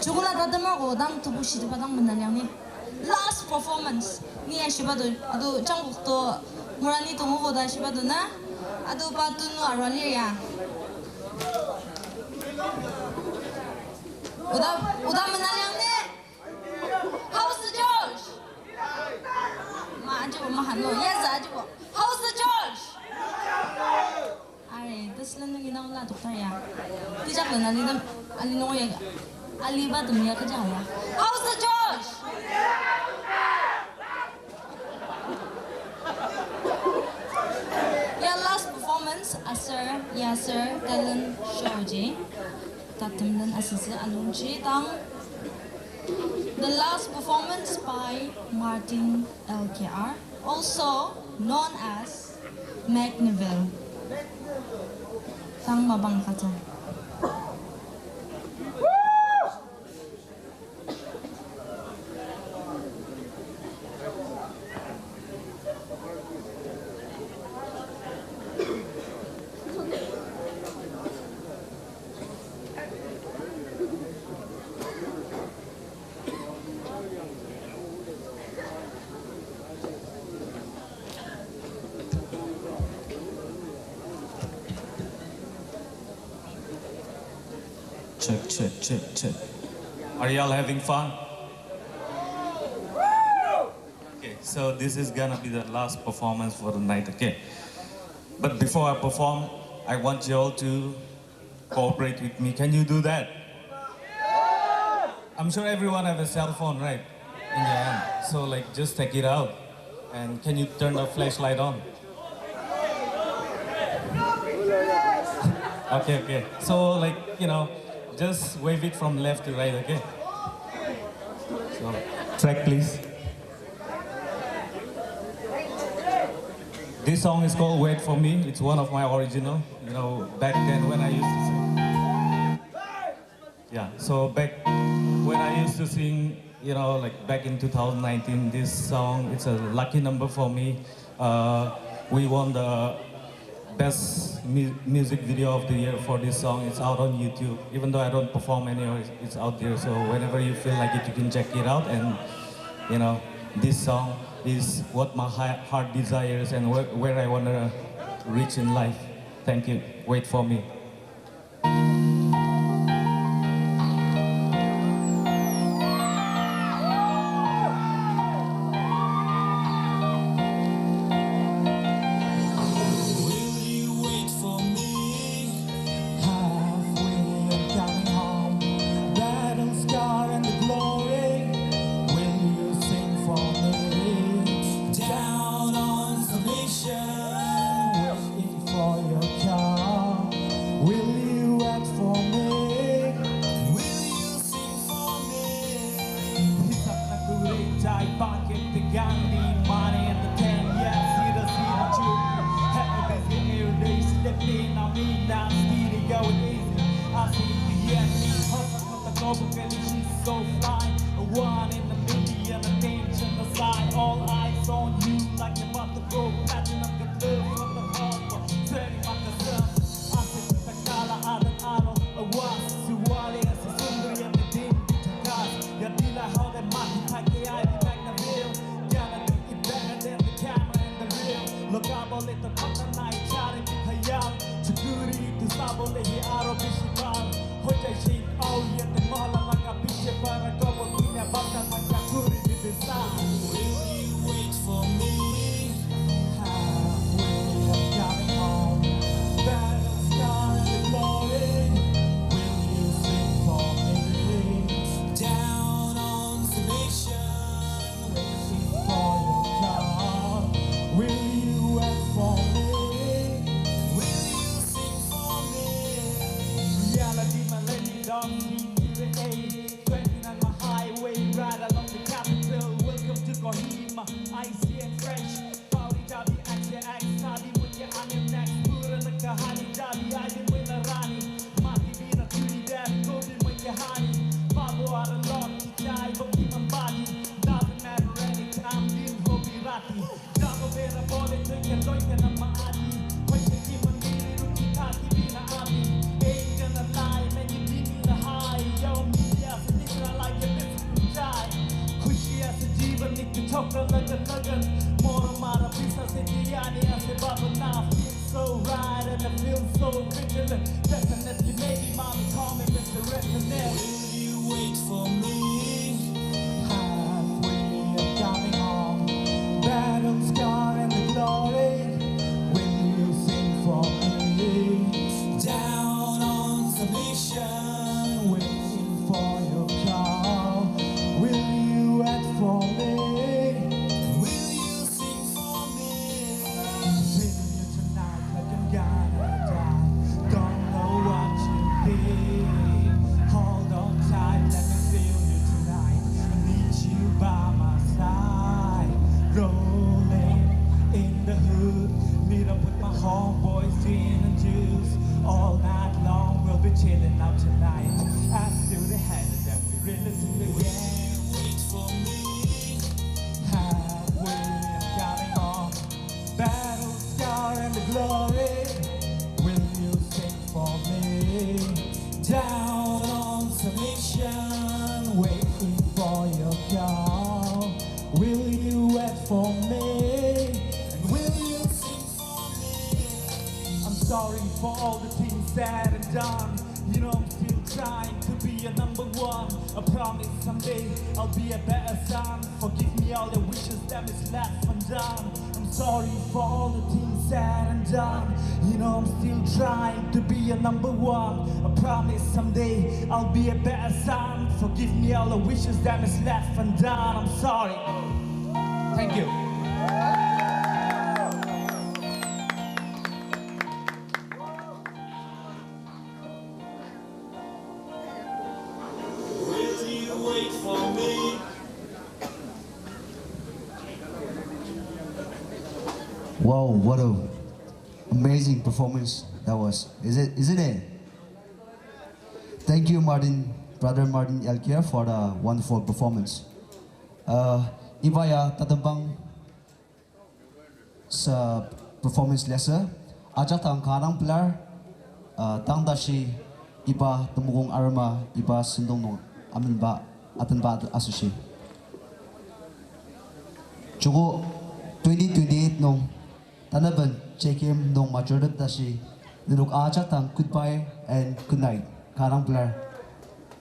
Chocolate adamago dang tubuh situ padang mendalang ni. Last performance ni asibado adu cangkuk to murani to ngogo da asibado na adu patu nu arwali ya. Udah mendalang ni. How's the George? Ma aja mahan lo, yes aja bo. How's the George? Are, terus lalu kita ulah dokter ya. Tidak benar ni dah alino ya. Aliba dunia kerja ya. How's the George? Your last performance, sir, ya sir, talent show je. Tatum dan asisi alunci tang. The last performance by Martin LKR, also known as McNeville. Tang mabang kata. Check. Are y'all having fun? Okay, so this is gonna be the last performance for the night, okay? But before I perform, I want y'all to cooperate with me. Can you do that? I'm sure everyone have a cell phone, right? In your hand. So like, just take it out. And can you turn the flashlight on? Okay. So like, just wave it from left to right, okay? So, track please. This song is called Wait For Me. It's one of my original, back then when I used to sing. Yeah, so back when I used to sing, like back in 2019, this song, it's a lucky number for me. We won the best music video of the year for this song. It's out on YouTube. Even though I don't perform anywhere, it's out there. So whenever you feel like it, you can check it out. And this song is what my heart desires and where I want to reach in life. Thank you. Wait for me. Bago araw, kita'y pag-imamba More amount of business in the Yanni as the bubble now. I feel so right and I feel so vigilant. Definitely, maybe mommy call me Mr. Resident. Will you wait for me? Halfway of coming home. Battle scar and the glory. Will you sing for me? Down on submission, waiting for your call. Will you wait for me? Will you sing for me? Feeling you tonight like I'm gonna die. Don't know what you did. Hold on tight, let me feel you tonight. I need you by my side. Rolling in the hood, need to put my homeboys in and juice. All night long we'll be chilling out tonight. I still the head of them, we really sing the game. Wait for me. Halfway I'm coming on. Battle scar and the glory. Will you sing for me? Down on submission, waiting for your call. Will you wait for me? And will you sing for me? I'm sorry for all the things said and done. You know I'm still trying to be a number one. I promise someday I'll be a better son. Forgive me all the wishes that is left undone. I'm sorry for all the things said and done. You know I'm still trying to be a number one. I promise someday I'll be a better son. Forgive me all the wishes that is left undone. I'm sorry. Thank you. Will you wait for me? Wow, what a amazing performance that was. Isn't it? Thank you, Martin, brother Martin Elkier, for the wonderful performance. Ibaya tatambang sa performance lesser. Ajak tang karang pilar, tang dashi iba temukong arma iba sindong nong amin ba atan ba asushi. Chugo 2028 nong tanaban chekim nong majorat dashi niluk ajak tang goodbye and good night karang pilar.